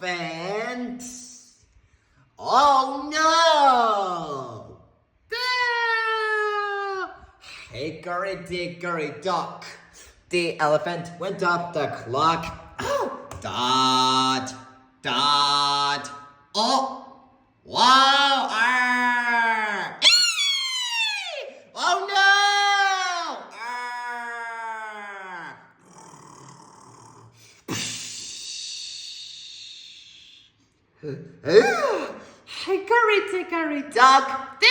elephant. Oh no! Hickory dickory dock. The elephant went up the clock. Oh, dot, dot. Oh, wow! Arr. Oh no! Arr. Hickory dickory dock. Dit.